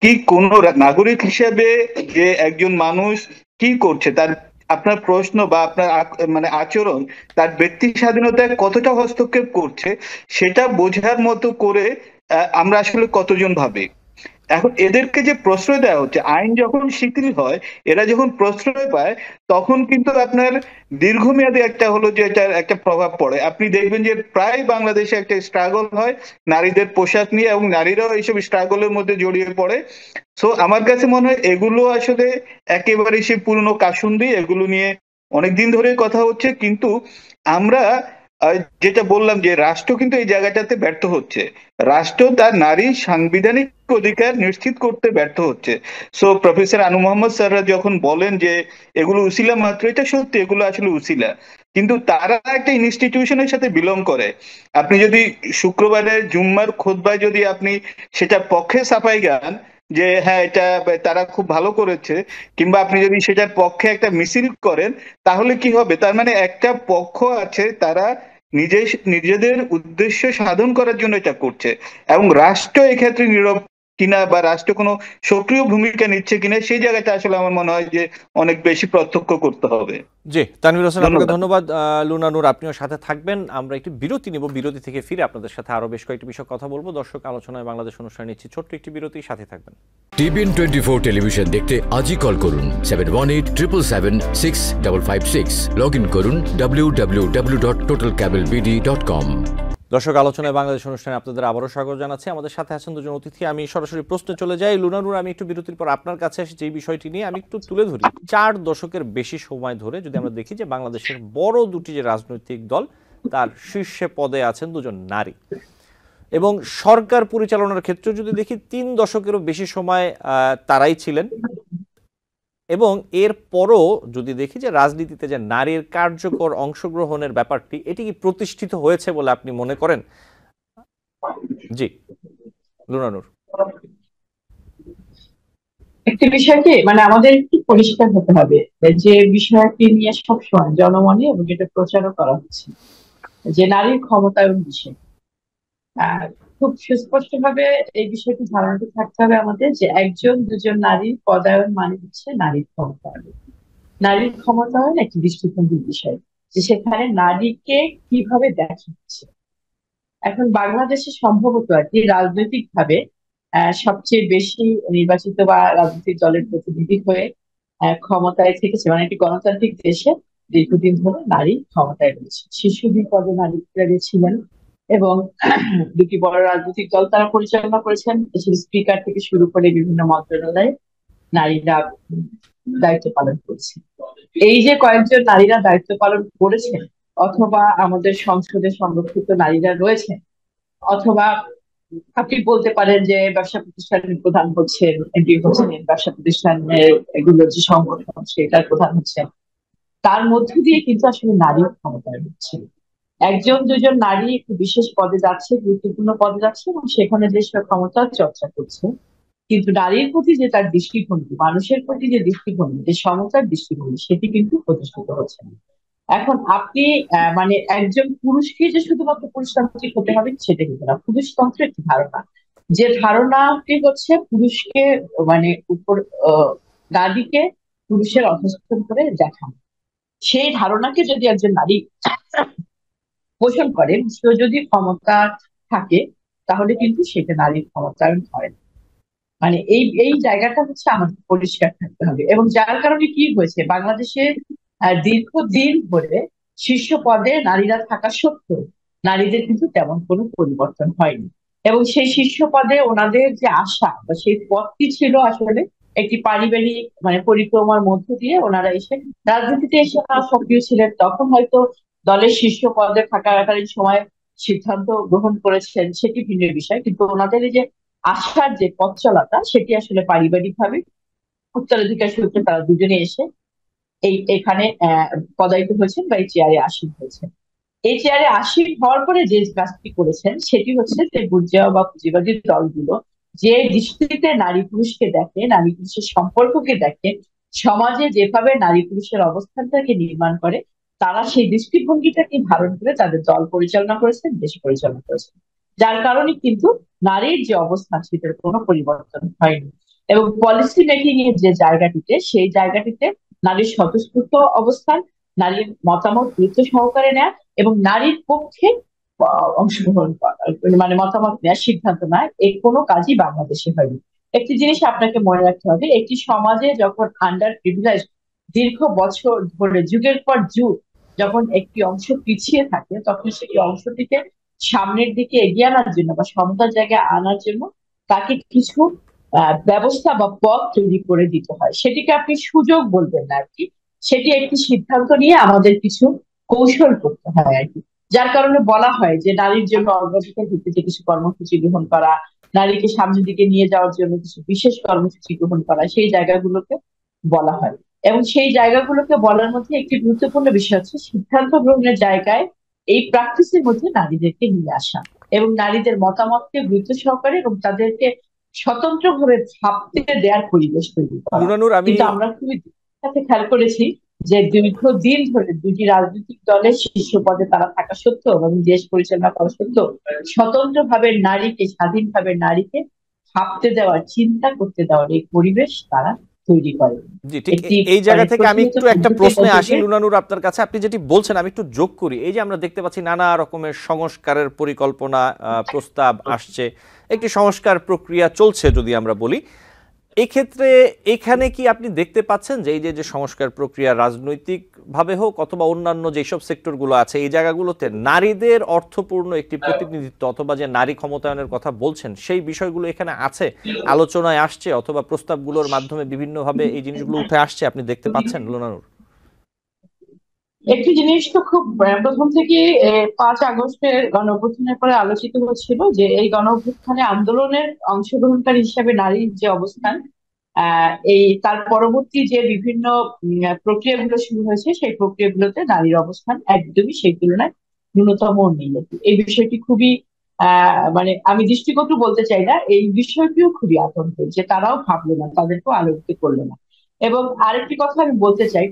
কি কোন নাগরিক হিসেবে যে একজন মানুষ কি করছে, তার আপনার প্রশ্ন বা আপনার মানে আচরণ তার ব্যক্তি স্বাধীনতায় কতটা হস্তক্ষেপ করছে সেটা বোঝার মতো করে আমরা আসলে কতজন ভাবি। এখন এদেরকে যে প্রশ্রয় দেওয়া হচ্ছে, আইন যখন শিথিল হয়, এরা যখন প্রশ্রয় পায়, তখন কিন্তু আপনার দীর্ঘমেয়াদী একটা হলো যে এটার একটা প্রভাব পড়ে। আপনি দেখবেন যে প্রায় বাংলাদেশে একটা স্ট্রাগল হয় নারীদের পোশাক নিয়ে, এবং নারীরাও এইসব স্ট্রাগলের মধ্যে জড়িয়ে পড়ে। সো আমার কাছে মনে হয় এগুলো আসলে একেবারে সে পুরনো কাসুন্দি, এগুলো নিয়ে অনেকদিন ধরে কথা হচ্ছে, কিন্তু আমরা যেটা বললাম যে রাষ্ট্র কিন্তু এই জায়গাটাতে ব্যর্থ হচ্ছে। রাষ্ট্র তার নারীর সাংবিধানিক অধিকার নিশ্চিত করতে ব্যর্থ হচ্ছে। সো প্রফেসর আনু মোহাম্মদ স্যাররা যখন বলেন যে এগুলো উসিলা মাত্র, এটা সত্যি, এগুলো আসলে উসিলা, কিন্তু তারা একটা ইনস্টিটিউশনের সাথে বিলং করে। আপনি যদি শুক্রবারের জুম্মার খুতবায় যদি আপনি সেটার পক্ষে সাফাই গান যে হ্যাঁ এটা তারা খুব ভালো করেছে, কিংবা আপনি যদি সেটার পক্ষে একটা মিছিল করেন, তাহলে কি হবে? তার মানে একটা পক্ষ আছে, তারা নিজেদের উদ্দেশ্য সাধন করার জন্য এটা করছে, এবং রাষ্ট্র এক্ষেত্রে নীরব কিনা বা রাষ্ট্র কোনো সক্রিয় ভূমিকা নিচ্ছে কিনা সেই জায়গাটা আসলে আমার মনে হয় যে অনেক বেশি প্রত্যক্ষ করতে হবে। জি তানভীর হোসেন, আপনাকে ধন্যবাদ। ধন্যবাদ। লুনানুর, আপনিও সাথে থাকবেন। আমরা একটি বিরতি নিব, বিরতি থেকে ফিরে আপনাদের সাথে আরো বেশ কয়েকটি বিষয় কথা বলবো। দর্শক, আলোচনায় বাংলাদেশ অনুষ্ঠানে নিচ্ছি ছোট্ট একটি বিরতি, সাথে থাকবেন। টিভিএন 24 টেলিভিশন দেখতে আজই কল করুন 7187776556। লগ ইন করুন www.totalcablebd.com। দর্শক, আলোচনায় বাংলাদেশ অনুষ্ঠানে আপনাদের আবারও স্বাগত জানাচ্ছি। আমাদের সাথে আছেন দুজন অতিথি। আমি সরাসরি প্রশ্নে চলে যাই। লুনানুর, আমি একটু বিরতির পর আপনার কাছে আসি, যে বিষয়টি নিয়ে আমি একটু তুলে ধরি। 4 দশকের বেশি সময় ধরে যদি আমরা দেখি যে বাংলাদেশের বড় দুটি যে রাজনৈতিক দল, তার শীর্ষে পদে আছেন দুজন নারী, এবং সরকার পরিচালনার ক্ষেত্রে যদি দেখি 3 দশকেরও বেশি সময় তারাই ছিলেন। এবং এর পরও যদি দেখি যে রাজনীতিতে যে নারীর কার্যকর অংশগ্রহণের ব্যাপারটি, এটি কি প্রতিষ্ঠিত হয়েছে বলে আপনি মনে করেন? জি। লুনানুর। একটি বিষয়কে মানে আমাদের একটু পরিষ্কার হতে হবে যে বিষয়টি নিয়ে সবসময় জনমনে এবং এটা প্রচারও করা হচ্ছে যে নারীর ক্ষমতায়ন বিষয়। আহ খুব সুস্পষ্ট ভাবে এই বিষয়টি ধারণাটি থাকতে হবে আমাদের যে একজন দুজন নারীর পদায়ন মানে হচ্ছে নারীর ক্ষমতায়ন। নারীর ক্ষমতায়ন একটি দৃষ্টিভঙ্গির বিষয় যে সেখানে নারীকে কিভাবে দেখা হচ্ছে। এখন বাংলাদেশে সম্ভবত আর কি রাজনৈতিক ভাবে সবচেয়ে বেশি নির্বাচিত বা রাজনৈতিক দলের প্রতিনিধি হয়ে ক্ষমতায় থেকেছে, মানে একটি গণতান্ত্রিক দেশে দীর্ঘদিন ধরে নারী ক্ষমতায় রয়েছে। শীর্ষ দুই পদে নারী ছিলেন এবং দুটি বড় রাজনৈতিক দল তারা পরিচালনা করেছেন। দেশের স্পিকার থেকে শুরু করে বিভিন্ন মন্ত্রণালয়ে নারীরা দায়িত্ব পালন করছে। এই যে কয়েকজন নারীরা দায়িত্ব পালন করেছেন, অথবা আমাদের সংসদে সংরক্ষিত নারীরা রয়েছেন, অথবা আপনি বলতে পারেন যে ব্যবসা প্রতিষ্ঠানের প্রধান হচ্ছেন, এমপি হচ্ছেন, ব্যবসা প্রতিষ্ঠানের এগুলো যে সংগঠন সেটার প্রধান হচ্ছেন, তার মধ্য দিয়ে কিন্তু আসলে নারী ক্ষমতায়ন হচ্ছে। একজন দুজন নারী একটু বিশেষ পদে যাচ্ছে, গুরুত্বপূর্ণ পদে যাচ্ছে এবং সেখানে যে সে ক্ষমতার চর্চা করছে, কিন্তু নারীর প্রতি যে তার দৃষ্টিভঙ্গি, মানুষের প্রতি যে দৃষ্টিভঙ্গি, যে সমতার দৃষ্টিভঙ্গি, সেটি কিন্তু প্রতিষ্ঠিত হচ্ছে না। এখন আপনি মানে একজন পুরুষকে যে শুধুমাত্র পুরুষতান্ত্রিক হতে হবে সেটা কিন্তু না। পুরুষতন্ত্র একটি ধারণা, যে ধারণাটি হচ্ছে পুরুষকে মানে উপর নারীকে পুরুষের অধস্তন করে দেখানো। সেই ধারণাকে যদি একজন নারী পোষণ করে, সে যদি ক্ষমতা থাকে, তাহলে কিন্তু সেটা নারীর ক্ষমতায়ন হয় না। মানে এই জায়গাটা হচ্ছে আমাদের পরিষ্কার থাকতে হবে। এবং যার কারণে কি হয়েছে, বাংলাদেশে দীর্ঘদিন ধরে শীর্ষ পদে নারীরা থাকা সত্ত্বেও নারীদের কিন্তু তেমন কোনো পরিবর্তন হয়নি। এবং সেই শীর্ষ পদে ওনাদের যে আশা বা সেই পদটি ছিল আসলে একটি পারিবারিক মানে পরিক্রমার মধ্য দিয়ে ওনারা এসে রাজনীতিতে এসে ওনারা সক্রিয় ছিলেন। তখন হয়তো দলের শীর্ষ পদে থাকাকালীন সময় সিদ্ধান্ত গ্রহণ করেছেন, সেটি ভিন্ন বিষয়, কিন্তু ওনাদের এই যে আসার যে পথ চলাটা সেটি আসলে পারিবারিক ভাবে উত্তরাধিকার সূত্রে তারা দুজনে এসে এখানে পদায়িত হয়েছেন বা এই চেয়ারে আসীন হয়েছেন। এই চেয়ারে আসীন হওয়ার পরে যে কাজটি করেছেন সেটি হচ্ছে যে বুর্জোয়া বা পুঁজিবাদী দলগুলো যে দৃষ্টিতে নারী পুরুষকে দেখে, নারী পুরুষের সম্পর্ককে দেখে, সমাজে যেভাবে নারী পুরুষের অবস্থানটাকে নির্মাণ করে, তারা সেই দৃষ্টিভঙ্গিটাকে ধারণ করে তাদের দল পরিচালনা করেছেন, দেশ পরিচালনা করেছেন। যার কারণে কিন্তু নারীর যে অবস্থান সেটার কোনো পরিবর্তন হয়নি। এবং পলিসি মেকিং এর যে জায়গাটিতে, সেই জায়গাটিতে নারীর স্বতঃস্ফূর্ত অবস্থান, নারীর মতামত গুরুত্ব সহকারে নেয় এবং নারীর পক্ষে অংশগ্রহণ করা, মানে মতামত নেওয়ার সিদ্ধান্ত নেয়, এই কোনো কাজই বাংলাদেশে হয়নি। একটি জিনিস আপনাকে মনে রাখতে হবে, একটি সমাজে যখন আন্ডার প্রিভিলেজ দীর্ঘ বছর ধরে যুগের পর যুগ যখন একটি অংশ পিছিয়ে থাকে, তখন সেই অংশটিকে সামনের দিকে এগিয়ে আনার জন্য বা সমতার জায়গায় আনার জন্য তাকে কিছু ব্যবস্থা বা পথ তৈরি করে দিতে হয়। সেটিকে আপনি সুযোগ বলবেন না আর কি, সেটি একটি সিদ্ধান্ত নিয়ে আমাদের কিছু কৌশল করতে হয় আর কি। যার কারণে বলা হয় যে নারীর জন্য অগ্রাধিকার ভিত্তিতে কিছু কর্মসূচি গ্রহণ করা, নারীকে সামনের দিকে নিয়ে যাওয়ার জন্য কিছু বিশেষ কর্মসূচি গ্রহণ করা, সেই জায়গাগুলোকে বলা হয়। এবং সেই জায়গাগুলোকে বলার মধ্যে একটি গুরুত্বপূর্ণ বিষয় হচ্ছে সিদ্ধান্ত গ্রহণের জায়গায় এই প্র্যাকটিসের মধ্যে নারীদেরকে নিয়ে আসা এবং নারীদের মতামতকে গুরুত্ব সহকারে এবং তাদেরকে স্বতন্ত্রভাবে ভাবতে দেওয়ার পরিবেশ তৈরি করা। লুনানুর, আমি কিন্তু আমরা খুবই সাথে খেয়াল করেছি যে দীর্ঘদিন ধরে দুটি রাজনৈতিক দলের শীর্ষ পদে তারা থাকা সত্ত্বেও এবং দেশ পরিচালনা করা সত্ত্বেও স্বতন্ত্রভাবে নারীকে, স্বাধীনভাবে নারীকে ভাবতে দেওয়ার, চিন্তা করতে দেওয়ার এই পরিবেশ তারা তৈরি করে। জি, ঠিক এই জায়গা থেকে আমি একটু একটা প্রশ্নে আসি লুনানুর আপনার কাছে। আপনি যেটি বলছেন আমি একটু যোগ করি। এই যে আমরা দেখতে পাচ্ছি নানা রকমের সংস্কারের পরিকল্পনা, প্রস্তাব আসছে, একটি সংস্কার প্রক্রিয়া চলছে যদি আমরা বলি, এক্ষেত্রে এখানে কি আপনি দেখতে পাচ্ছেন যে এই যে সংস্কার প্রক্রিয়া রাজনৈতিক ভাবে হোক অথবা অন্যান্য যেসব সেক্টরগুলো আছে এই জায়গাগুলোতে নারীদের অর্থপূর্ণ একটি প্রতিনিধিত্ব অথবা যে নারী ক্ষমতায়নের কথা বলছেন সেই বিষয়গুলো এখানে আছে, আলোচনায় আসছে অথবা প্রস্তাবগুলোর মাধ্যমে বিভিন্নভাবে এই জিনিসগুলো উঠে আসছে, আপনি দেখতে পাচ্ছেন লুনানুর? একটি জিনিস তো খুব প্রথম থেকে 5 আগস্টের গণঅভ্যুত্থানের পরে আলোচিত হচ্ছিল যে এই গণঅভ্যুত্থানে আন্দোলনের অংশগ্রহণকারী হিসাবে নারীর যে অবস্থান, এই তার পরবর্তী যে বিভিন্ন প্রক্রিয়াগুলো শুরু হয়েছে সেই প্রক্রিয়াগুলোতে নারীর অবস্থান একদমই সেই তুলনায় ন্যূনতম নেই। এই বিষয়টি খুবই মানে আমি দৃষ্টিকটু বলতে চাই না, এই বিষয়টিও খুবই আতঙ্কের যে তারাও ভাবলো না, তাদেরকেও আলোকিত করলো না। এবং আরেকটি কথা আমি বলতে চাই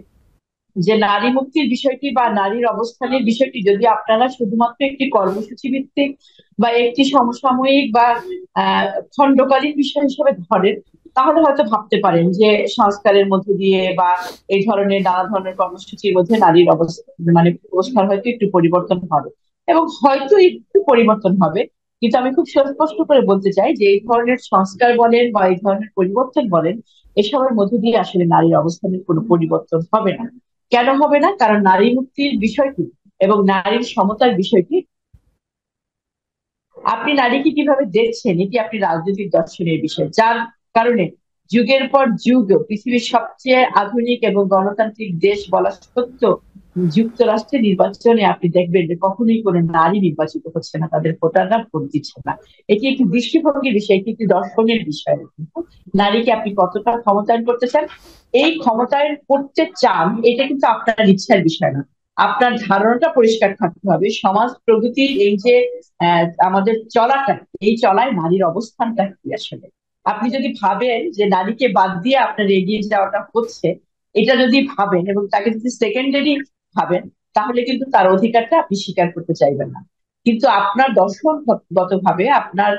যে নারী মুক্তির বিষয়টি বা নারীর অবস্থানের বিষয়টি যদি আপনারা শুধুমাত্র একটি কর্মসূচি ভিত্তিক বা একটি সমসাময়িক বা আহ খণ্ডকালীন বিষয় হিসেবে ধরেন, তাহলে হয়তো ভাবতে পারেন যে সংস্কারের মধ্যে দিয়ে বা এই ধরনের নানা ধরনের কর্মসূচির মধ্যে নারীর অবস্থা মানে অবস্থার হয়তো একটু পরিবর্তন হবে, এবং হয়তো একটু পরিবর্তন হবে। কিন্তু আমি খুব সুস্পষ্ট করে বলতে চাই যে এই ধরনের সংস্কার বলেন বা এই ধরনের পরিবর্তন বলেন, এসবের মধ্যে দিয়ে আসলে নারীর অবস্থানের কোনো পরিবর্তন হবে না। কেন হবে না? কারণ নারী মুক্তির বিষয়টি এবং নারীর সমতার বিষয়টি আপনি নারীকে কিভাবে দেখছেন এটি আপনি রাজনৈতিক দর্শনের বিষয়, যার কারণে যুগের পর যুগ পৃথিবীর সবচেয়ে আধুনিক এবং গণতান্ত্রিক দেশ বলা সত্ত্বেও যুক্তরাষ্ট্রের নির্বাচনে আপনি দেখবেন যে কখনোই কোনো নারী নির্বাচিত হচ্ছে না, তাদের ভোটাররা ভোট দিচ্ছে না। এটি একটি দৃষ্টিভঙ্গির বিষয়, এটি একটি দর্শনের বিষয়। কিন্তু নারীকে আপনি কতটা ক্ষমতায়ন করতে চান, এই ক্ষমতায়ন করতে চান, এটা কিন্তু আপনার ইচ্ছার বিষয় না। আপনার ধারণাটা পরিষ্কার থাকতে হবে সমাজ প্রগতির এই যে আমাদের চলাটা, এই চলায় নারীর অবস্থানটা কি আসলে। আপনি যদি ভাবেন যে নারীকে বাদ দিয়ে আপনার এগিয়ে যাওয়াটা হচ্ছে, এটা যদি ভাবেন এবং তাকে যদি সেকেন্ডারি ভাবেন, তাহলে কিন্তু তার অধিকারটা আপনি স্বীকার করতে চাইবেন না। কিন্তু আপনার দর্শনগত ভাবে, আপনার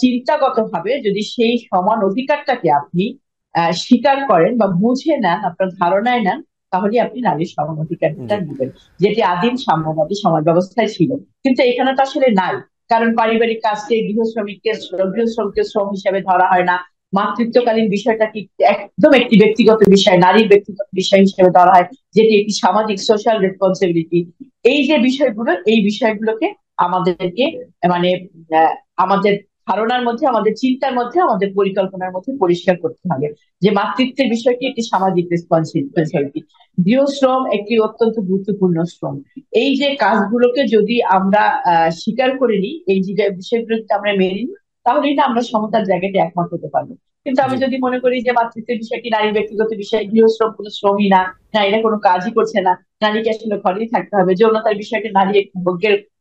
চিন্তাগত ভাবে যদি সেই সমান অধিকারটাকে আপনি স্বীকার করেন বা বুঝে নেন, আপনার ধারণায় নেন, তাহলে আপনি নারীর সমান অধিকারটা জি। নেবেন, যেটি আদিম সাম্যবাদী সমাজ ব্যবস্থায় ছিল। কিন্তু এখানে তো আসলে নাই, কারণ পারিবারিক কাজকে গৃহশ্রমকে শ্রম হিসেবে ধরা হয় না। মাতৃত্বকালীন বিষয়টা কি একদম একটি ব্যক্তিগত বিষয়, নারীর ব্যক্তিগত বিষয় হিসেবে ধরা হয়, যেটি একটি সামাজিক সোশ্যাল রেসপন্সিবিলিটি। এই যে বিষয়গুলো, এই বিষয়গুলোকে আমাদেরকে মানে আমাদের ধারণার মধ্যে, আমাদের চিন্তার মধ্যে, আমাদের পরিকল্পনার মধ্যে পরিষ্কার করতে হবে যে মাতৃত্বের বিষয়টি একটি সামাজিক রেসপন্সিবিলিটি। গৃহশ্রম একটি অত্যন্ত গুরুত্বপূর্ণ শ্রম। এই যে কাজগুলোকে যদি আমরা স্বীকার করে নিই, এই যে বিষয়গুলো যদি আমরা মেনে নিই, তাহলেই না আমরা সমতার জায়গাটা একমত হতে পারবো। কিন্তু আমি জি। যদি মনে করি যে মাতৃত্বের বিষয়টি নারীর ব্যক্তিগত বিষয়, গৃহশ্রম কোনো শ্রমই না, নারীরা কোনো কাজই করছে না, নারীকে আসলে ঘরেই থাকতে হবে, যৌনতার বিষয়টি নারী একটি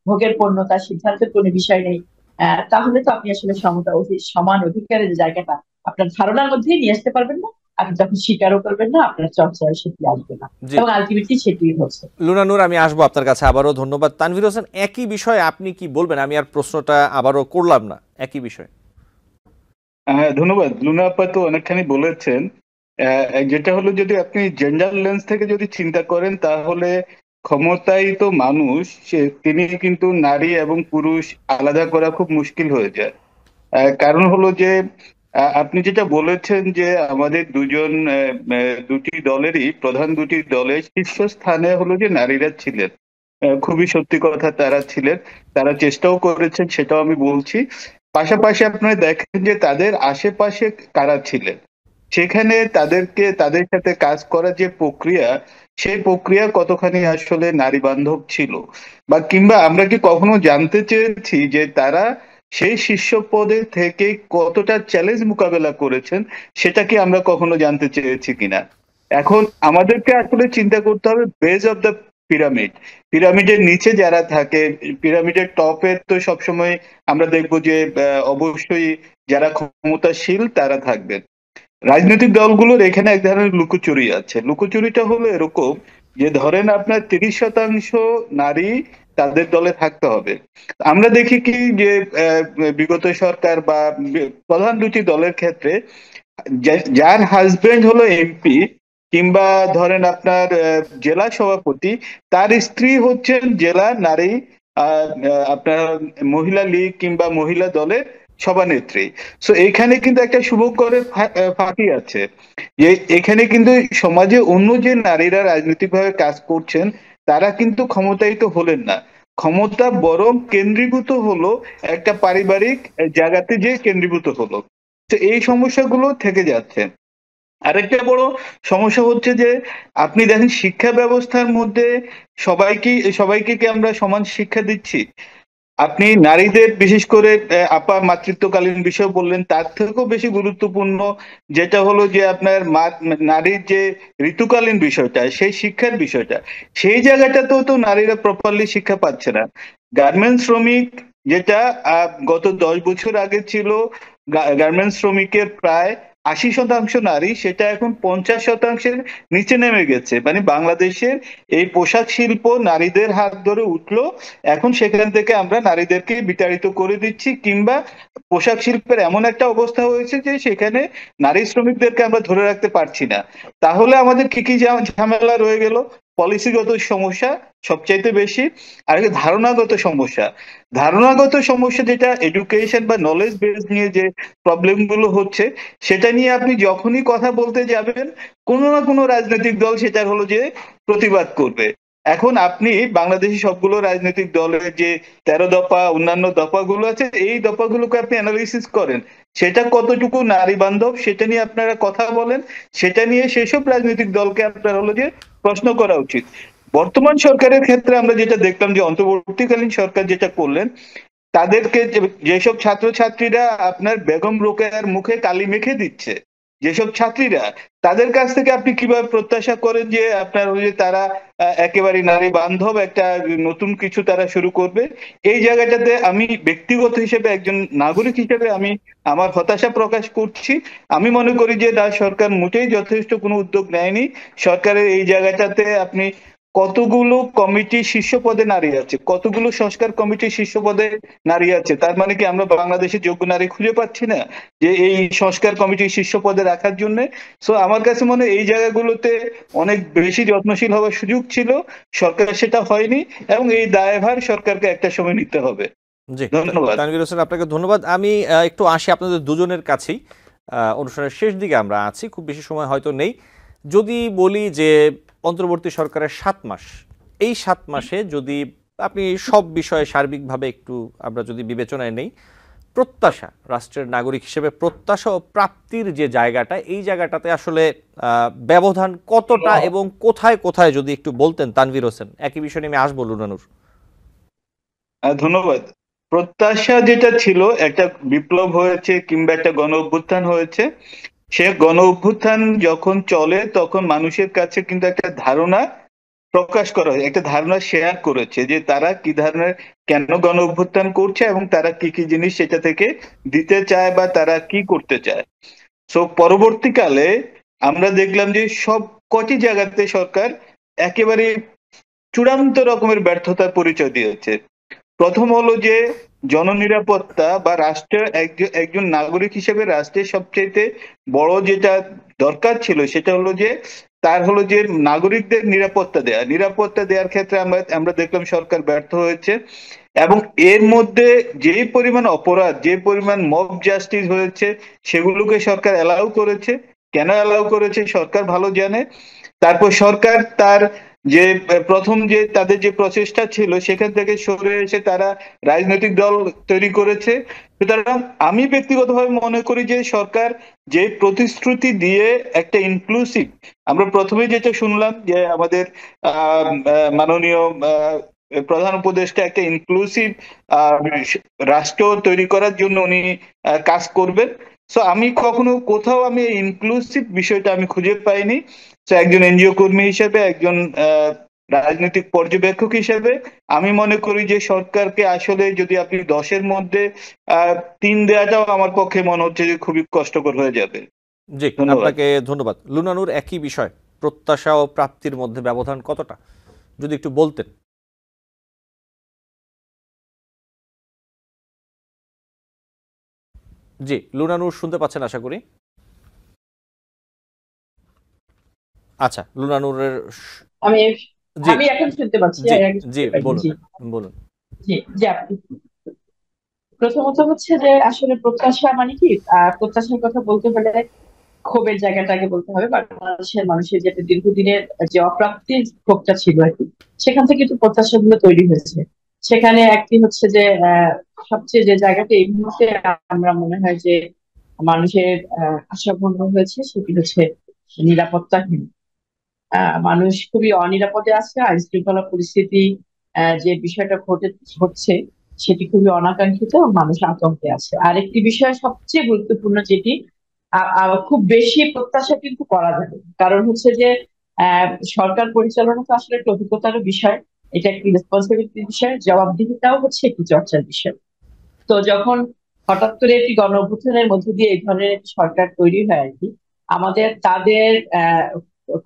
ভোগের পণ্য, তার সিদ্ধান্তের কোনো বিষয় নেই, তাহলে তো আপনি আসলে সমান অধিকারের যে জায়গাটা আপনার ধারণার মধ্যেই নিয়ে আসতে পারবেন না। আপনি যখন স্বীকারও করবেন না, আপনার চর্চায় সেটি আসবে না, জি, এবং আলটিমেটলি সেটি হচ্ছে। লুনা নূর, আমি আসবো আপনার কাছে আবারও। ধন্যবাদ। তানভীর হোসেন, একই বিষয়ে আপনি কি বলবেন? আমি আর প্রশ্নটা আবারও করলাম না, একই বিষয়। হ্যাঁ, ধন্যবাদ। লুনা আপা তো অনেকখানি বলেছেন। যেটা হলো, যদি আপনি জেন্ডার লেন্স থেকে যদি চিন্তা করেন, তাহলে ক্ষমতায়িত মানুষ তিনি কিন্তু নারী এবং পুরুষ আলাদা করা খুব মুশকিল হয়ে যায়। কারণ হলো যে আপনি যেটা বলেছেন যে আমাদের দুটি দলেরই প্রধান দুটি দলের শীর্ষস্থানে হলো যে নারীরা ছিলেন। খুবই সত্যি কথা, তারা ছিলেন। তারা চেষ্টাও করেছেন, সেটাও আমি বলছি। পাশাপাশি আপনারা দেখেন যে তাদের আশেপাশে কারা ছিলেন, সেখানে তাদের সাথে কাজ করার যে প্রক্রিয়া, সেই প্রক্রিয়া কতখানি আসলে নারী বান্ধব ছিল, বা কিংবা আমরা কি কখনো জানতে চেয়েছি যে তারা সেই শীর্ষ পদে থেকে কতটা চ্যালেঞ্জ মোকাবেলা করেছেন? সেটা কি আমরা কখনো জানতে চেয়েছি কিনা? এখন আমাদেরকে আসলে চিন্তা করতে হবে বেজ অফ দ্য পিরামিড। পিরামিডের নিচে যারা থাকে, পিরামিডের টপে তো সবসময় আমরা দেখবো যে অবশ্যই যারা ক্ষমতাশীল তারা থাকবেন। রাজনৈতিক দলগুলোর এখানে এক ধরনের লুকোচুরি আছে। লুকোচুরিটা হলো এরকম যে, ধরেন আপনার 30% নারী তাদের দলে থাকতে হবে। আমরা দেখি কি যে বিগত সরকার বা প্রধান দুটি দলের ক্ষেত্রে যার হাজবেন্ড হলো এমপি, কিংবা ধরেন আপনার জেলা সভাপতি, তার স্ত্রী হচ্ছেন জেলা নারী আপনার মহিলা লীগ কিংবা মহিলা দলের সভানেত্রী। সো এখানে কিন্তু একটা শুভকরের ফাঁকি আছে, যে এখানে কিন্তু সমাজে অন্য যে নারীরা রাজনৈতিকভাবে কাজ করছেন, তারা কিন্তু ক্ষমতায়িত হলেন না। ক্ষমতা বরং কেন্দ্রীভূত হলো একটা পারিবারিক জায়গাতে, যে কেন্দ্রীভূত হলো। তো এই সমস্যাগুলো থেকে যাচ্ছে। আরেকটা বড় সমস্যা হচ্ছে যে, আপনি দেখেন শিক্ষা ব্যবস্থার মধ্যে সবাইকে কি আমরা সমান শিক্ষা দিচ্ছি? আপনি নারীদের, বিশেষ করে আপা মাতৃত্বকালীন বিষয় বললেন, তার থেকেও বেশি গুরুত্বপূর্ণ যেটা হলো যে আপনার নারীর যে ঋতুকালীন বিষয়টা, সেই শিক্ষার বিষয়টা, সেই জায়গাটাতেও তো নারীরা প্রপারলি শিক্ষা পাচ্ছে না। গার্মেন্টস শ্রমিক যেটা গত 10 বছর আগে ছিল গার্মেন্টস শ্রমিকের প্রায় 80% নারী, সেটা এখন 50%-এর নিচে নেমে গেছে। মানে বাংলাদেশের এই পোশাক শিল্প নারীদের হাত ধরে উঠলো, এখন সেখান থেকে আমরা নারীদেরকে বিতাড়িত করে দিচ্ছি, কিংবা পোশাক শিল্পের এমন একটা অবস্থা হয়েছে যে সেখানে নারী শ্রমিকদেরকে আমরা ধরে রাখতে পারছি না। তাহলে আমাদের কি কি ঝামেলা রয়ে গেল? পলিসিগত সমস্যা সবচাইতে বেশি, আর ধারণাগত সমস্যা। ধারণাগত সমস্যা যেটা এডুকেশন বা নলেজ বেস নিয়ে যে প্রবলেম গুলো হচ্ছে, সেটা নিয়ে আপনি যখনই কথা বলতে যাবেন, কোনো না কোনো রাজনৈতিক দল সেটা হলো যে প্রতিবাদ করবে। এখন আপনি বাংলাদেশি সবগুলো রাজনৈতিক দলের যে 13 দফা অন্যান্য দফাগুলো আছে, এই দফাগুলোকে আপনি অ্যানালিসিস করেন, সেটা কতটুকু নারী বান্ধব সেটা নিয়ে আপনারা কথা বলেন, সেটা নিয়ে সেসব রাজনৈতিক দলকে আপনার হলো যে প্রশ্ন করা উচিত। বর্তমান সরকারের ক্ষেত্রে আমরা যেটা দেখলাম যে অন্তর্বর্তীকালীন সরকার যেটা করলেন, তাদেরকে যেসব ছাত্রছাত্রীরা আপনার বেগম রোকেয়ার মুখে কালি মেখে দিচ্ছে, যেসব ছাত্রীরা, তাদের কাছ থেকে আপনি কিভাবে প্রত্যাশা করেন যে আপনার ওই যে তারা একেবারে নারী বান্ধব একটা নতুন কিছু তারা শুরু করবে? এই জায়গাটাতে আমি ব্যক্তিগত হিসেবে একজন নাগরিক হিসেবে আমি আমার হতাশা প্রকাশ করছি। আমি মনে করি যে সরকার মোটেই যথেষ্ট কোনো উদ্যোগ নেয়নি। সরকারের এই জায়গাটাতে আপনি কতগুলো কমিটি শীর্ষ পদে নারী আছে, কতগুলো সংস্কার কমিটির শীর্ষ পদে নারী আছে, তার মানে কি আমরা বাংলাদেশে যোগ্য নারী খুঁজে পাচ্ছি না যে এই সংস্কার কমিটির শীর্ষ পদে রাখার জন্য? সো আমার কাছে মনে হয় এই জায়গাগুলোতে অনেক বেশি যত্নশীল হওয়ার সুযোগ ছিল, সরকার সেটা হয়নি, এবং এই দায়ভার সরকারকে একটা সময় নিতে হবে। জি, ধন্যবাদ। তানভীর হোসেন, আপনাকে ধন্যবাদ। আমি একটু আসি আপনাদের দুজনের কাছেই। অনুষ্ঠানের শেষ দিকে আমরা আছি, খুব বেশি সময় হয়তো নেই। যদি বলি যে অন্তর্বর্তী সরকারের 7 মাস, এই 7 মাসে যদি আপনি সব বিষয়ে সার্বিকভাবে একটু আমরা যদি বিবেচনায় নেই, প্রত্যাশা, রাষ্ট্রের নাগরিক হিসেবে প্রত্যাশা ও প্রাপ্তির যে জায়গাটা, এই জায়গাটাতে আসলে ব্যবধান কতটা এবং কোথায় কোথায় যদি একটু বলতেন তানভীর হোসেন। একই বিষয় নিয়ে আমি আসবো লুনানুর। ধন্যবাদ। প্রত্যাশা যেটা ছিল, একটা বিপ্লব হয়েছে কিংবা একটা গণ অভ্যুত্থান হয়েছে, সে গণ অভ্যুত্থান যখন চলে তখন মানুষের কাছে কিন্তু একটা ধারণা প্রকাশ করা হয়, একটা ধারণা শেয়ার করেছে যে তারা কি ধরনের, কেন গণ অভ্যুত্থান করছে এবং তারা কি কি জিনিস সেটা থেকে দিতে চায় বা তারা কি করতে চায়। সো পরবর্তীকালে আমরা দেখলাম যে সব কটি জায়গাতে সরকার একেবারে চূড়ান্ত রকমের ব্যর্থতার পরিচয় দিয়েছে। প্রথম হলো যে জননিরাপত্তা বা রাষ্ট্রের একজন নাগরিক হিসেবে রাষ্ট্রের সবচেয়ে বড় যেটা দরকার ছিল সেটা হলো যে তার হলো যে নাগরিকদের নিরাপত্তা দেয়া। নিরাপত্তা দেওয়ার ক্ষেত্রে আমরা দেখলাম সরকার ব্যর্থ হয়েছে, এবং এর মধ্যে যে পরিমাণ অপরাধ, যে পরিমাণ মব জাস্টিস হয়েছে, সেগুলোকে সরকার অ্যালাউ করেছে। কেন অ্যালাউ করেছে সরকার ভালো জানে। তারপর সরকার তার যে প্রথম যে তাদের যে প্রচেষ্টা ছিল সেখান থেকে সরে এসে তারা রাজনৈতিক দল তৈরি করেছে। সুতরাং আমি ব্যক্তিগতভাবে মনে করি যে সরকার যে প্রতিশ্রুতি দিয়ে একটা ইনক্লুসিভ, আমরা প্রথমে যেটা শুনলাম যে আমাদের মাননীয় প্রধান উপদেষ্টা একটা ইনক্লুসিভ রাষ্ট্র তৈরি করার জন্য উনি কাজ করবেন। সো আমি কখনো কোথাও আমি ইনক্লুসিভ বিষয়টা আমি খুঁজে পাইনি। তো একজন এনজিও কর্মী হিসেবে, একজন রাজনৈতিক পর্যবেক্ষক হিসেবে আমি মনে করি যে সরকারকে আসলে যদি আপনি 10-এর মধ্যে 3 দেওয়াটাও আমার পক্ষে মনে হচ্ছে যে খুবই কষ্টকর হয়ে যাবে। জি, ধন্যবাদ। আপনাকে ধন্যবাদ। লুনানুর, একই বিষয়, প্রত্যাশা ও প্রাপ্তির মধ্যে ব্যবধান কতটা যদি একটু বলতেন। জি, লুনানুর শুনতে পাচ্ছেন আশা করি। আচ্ছা, লুনানুরের আমি জি আমি এখন শুনতে পাচ্ছি, জি এর আগে জি শুনতে পাইনি। বলুন জি বলুন। জি জি আপনি প্রথমত হচ্ছে যে আসলে প্রত্যাশা মানে কি, প্রত্যাশার কথা বলতে হলে ক্ষোভের জায়গাটাকে বলতে হবে। বাংলাদেশের মানুষের যেটা দীর্ঘদিনের যে অপ্রাপ্তির ক্ষোভটা ছিল আর কি, সেখান থেকে কিন্তু প্রত্যাশাগুলো তৈরি হয়েছে। সেখানে একটি হচ্ছে যে সবচেয়ে যে জায়গাটা এই মুহূর্তে আমরা মনে হয় যে মানুষের আশাভঙ্গ হয়েছে, সেটি হচ্ছে নিরাপত্তাহীন। মানুষ খুবই অনিরাপদে আছে, আইন শৃঙ্খলা পরিস্থিতি যে বিষয়টা ঘটছে সেটি খুবই অনাকাঙ্ক্ষিত, মানুষ আতঙ্কে আছে। আরেকটি বিষয় সবচেয়ে গুরুত্বপূর্ণ, যেটি খুব বেশি প্রত্যাশা কিন্তু করা যাবে, কারণ হচ্ছে যে সরকার পরিচালনা তো আসলে একটা অভিজ্ঞতার বিষয়, এটা একটি রেসপন্সিবিলিটির বিষয়, জবাবদিহিতাও হচ্ছে একটি চর্চার বিষয়। তো যখন হঠাৎ করে একটি গণ অভ্যুত্থানের মধ্য দিয়ে এই ধরনের একটি সরকার তৈরি হয় আর কি, আমাদের তাদের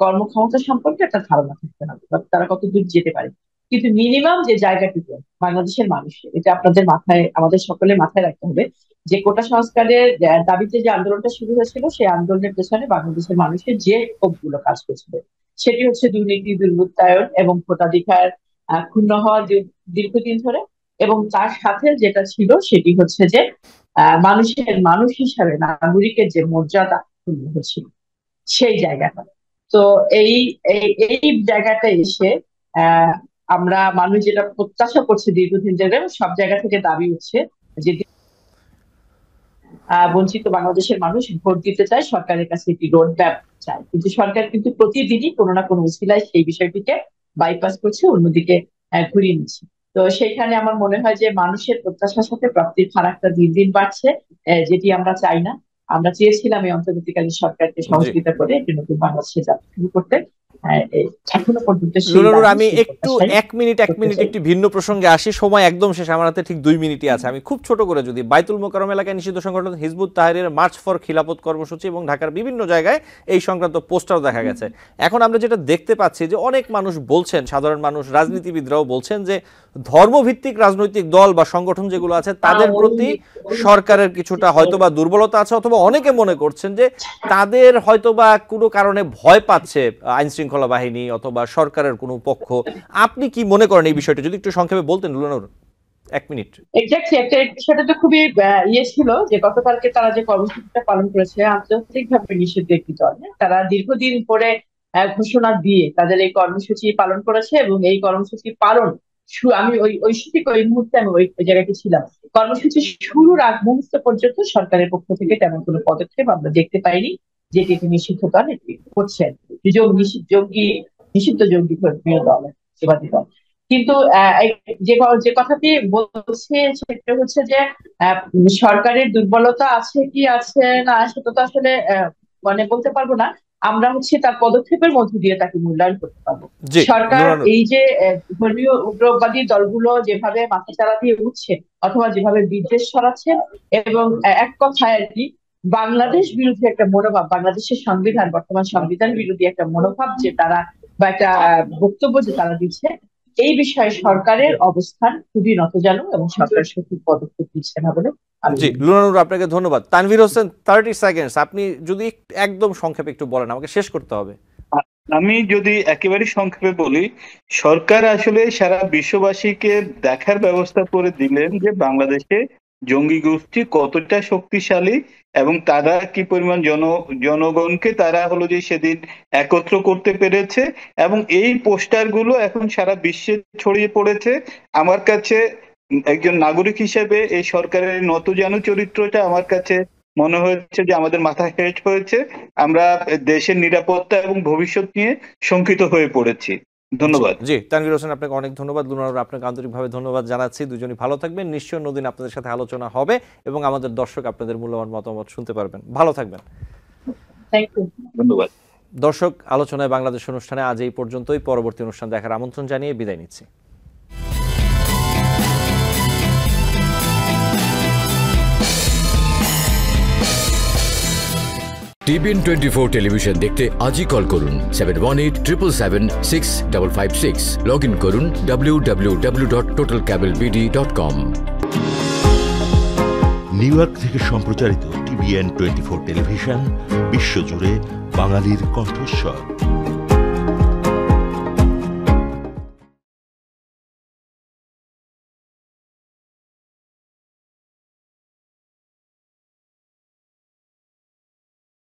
কর্মক্ষমতা সম্পর্কে একটা ধারণা থাকতে হবে বা তারা কতদূর যেতে পারে। কিন্তু মিনিমাম যে জায়গাটুকু বাংলাদেশের মানুষের, এটা আপনাদের মাথায়, আমাদের সকলের মাথায় রাখতে হবে যে কোটা সংস্কারের দাবিতে যে আন্দোলনটা শুরু হয়েছিল, সেই আন্দোলনের পেছনে বাংলাদেশের মানুষের যে ক্ষোভগুলো কাজ করছিল, সেটি হচ্ছে দুর্নীতি, দুর্বৃত্তায়ন এবং ভোটাধিকার ক্ষুণ্ণ হওয়া দীর্ঘদিন ধরে। এবং তার সাথে যেটা ছিল সেটি হচ্ছে যে মানুষ হিসাবে নাগরিকের যে মর্যাদা ক্ষুণ্ণ হচ্ছিল সেই জায়গাটা। তো এই এই এই জায়গাটা এসে আহ আমরা মানুষ যেটা প্রত্যাশা করছে দীর্ঘদিন ধরে, সব জায়গা থেকে দাবি উঠছে যে বঞ্চিত বাংলাদেশের মানুষ ভোট দিতে চায়, সরকারের কাছে একটি রোড ম্যাপ চায়, কিন্তু সরকার কিন্তু প্রতিদিনই কোনো না কোনো উছিলায় সেই বিষয়টিকে বাইপাস করছে, অন্যদিকে ঘুরিয়ে নিচ্ছে। তো সেইখানে আমার মনে হয় যে মানুষের প্রত্যাশার সাথে প্রাপ্তির ফারাকটা দিন দিন বাড়ছে, যেটি আমরা চাই না। আমরা চেয়েছিলাম এই অন্তর্বর্তীকালীন সরকারকে সহযোগিতা করে একটি নতুন বাংলাদেশে যাত্রা শুরু করতে। এখনো পর্যন্ত আমি একটু এক মিনিট একটি ভিন্ন প্রসঙ্গে আসি, সময় একদম শেষ, আমার হাতে ঠিক 2 মিনিটই আছে। আমি খুব ছোট করে, যদি বাইতুল মোকাররম এলাকায় নিষিদ্ধ সংগঠন হিজবুত তাহরীরের মার্চ ফর খিলাফত কর্মসূচি এবং ঢাকার বিভিন্ন জায়গায় এই সংক্রান্ত পোস্টারও দেখা গেছে। এখন আমরা যেটা দেখতে পাচ্ছি যে অনেক মানুষ বলছেন, সাধারণ মানুষ, রাজনীতিবিদরাও বলছেন যে ধর্মভিত্তিক রাজনৈতিক দল বা সংগঠন যেগুলো আছে তাদের প্রতি সরকারের কিছুটা হয়তোবা দুর্বলতা আছে, অথবা অনেকে মনে করছেন যে তাদের হয়তোবা কোনো কারণে ভয় পাচ্ছে আইন শৃঙ্খলা বাহিনী অথবা সরকারের কোনো পক্ষ। আপনি কি মনে করেন এই বিষয়টা, যদি একটু সংক্ষেপে বলতেন লুনানুর? 1 মিনিট। এক্স্যাক্টলি, একটা সেটা তো খুবই ছিল যে গতকালকে তারা যে কর্মসূচিটা পালন করেছে, আন্তর্জাতিকভাবে নিষিদ্ধ একটি দল, তারা দীর্ঘদিন পরে ঘোষণা দিয়ে তাদের এই কর্মসূচি পালন করেছে। এবং এই কর্মসূচি পালন, আমি ওই মুহূর্তে আমি ওই জায়গাতে ছিলাম, কর্মসূচি শুরুর আগ মুহূর্ত পর্যন্ত সরকারের পক্ষ থেকে তেমন কোনো পদক্ষেপ আমরা দেখতে পাইনি যেটি একটি নিষিদ্ধ দল এটি করছে, নিষিদ্ধ জঙ্গি ধর্মীয় দল, সেবাদী দল। কিন্তু যে কথাটি বলছে সেটা হচ্ছে যে সরকারের দুর্বলতা আছে কি আছে না, সেটা তো আসলে মানে বলতে পারবো না। আমরা হচ্ছে তার পদক্ষেপের মধ্য দিয়ে তাকে মূল্যায়ন করতে পারবো। সরকার এই যে ধর্মীয় উগ্রবাদী দলগুলো যেভাবে মাথাচাড়া দিয়ে উঠছে অথবা যেভাবে বিদ্বেষ ছড়াচ্ছে, এবং এক কথায় আর কি বাংলাদেশ বিরোধী একটা মনোভাব, বাংলাদেশের সংবিধান, বর্তমান সংবিধান বিরোধী একটা মনোভাব যে তারা, বা একটা বক্তব্য যে তারা দিচ্ছে, এই বিষয়ে সরকারের অবস্থান খুবই নতজানু এবং সরকার সঠিক পদক্ষেপ দিচ্ছে না বলে। জি লুনানুর, আপনাকে ধন্যবাদ। তানভীর হোসেন, 30 সেকেন্ডস, আপনি যদি একদম সংক্ষেপে একটু বলেন, আমাকে শেষ করতে হবে। আমি যদি একেবারে সংক্ষেপে বলি, সরকার আসলে সারা বিশ্ববাসীকে দেখার ব্যবস্থা করে দিলেন যে বাংলাদেশে জঙ্গি গোষ্ঠী কতটা শক্তিশালী এবং তারা কি পরিমাণ জনগণকে তারা হলো যে সেদিন একত্র করতে পেরেছে, এবং এই পোস্টার গুলো এখন সারা বিশ্বে ছড়িয়ে পড়েছে। আমার কাছে একজন নাগরিক হিসেবে এই সরকারের নতজানু চরিত্রটা আমার কাছে মনে হয়েছে যে আমাদের মাথায় হেট হয়েছে। আমরা দেশের নিরাপত্তা এবং ভবিষ্যৎ নিয়ে শঙ্কিত হয়ে পড়েছি। ধন্যবাদ। জি তানভীর হোসেন, আপনাকে অনেক ধন্যবাদ। লুনানুর, আপনাকে আন্তরিকভাবে ধন্যবাদ জানাচ্ছি। দুজনই ভালো থাকবেন। নিশ্চয় অন্যদিন আপনাদের সাথে আলোচনা হবে এবং আমাদের দর্শক আপনাদের মূল্যবান মতামত শুনতে পারবেন। ভালো থাকবেন। ধন্যবাদ। দর্শক, আলোচনায় বাংলাদেশ অনুষ্ঠানে আজ এই পর্যন্তই। পরবর্তী অনুষ্ঠান দেখার আমন্ত্রণ জানিয়ে বিদায় নিচ্ছি। TBN 24 টেলিভিশন দেখতে আজই কল করুন 7187776556। লগ ইন করুন www.totalcablebd.com। নিউ ইয়র্ক থেকে সম্প্রচারিত TBN 24 টেলিভিশন বিশ্বজুড়ে বাঙালির কণ্ঠস্বর।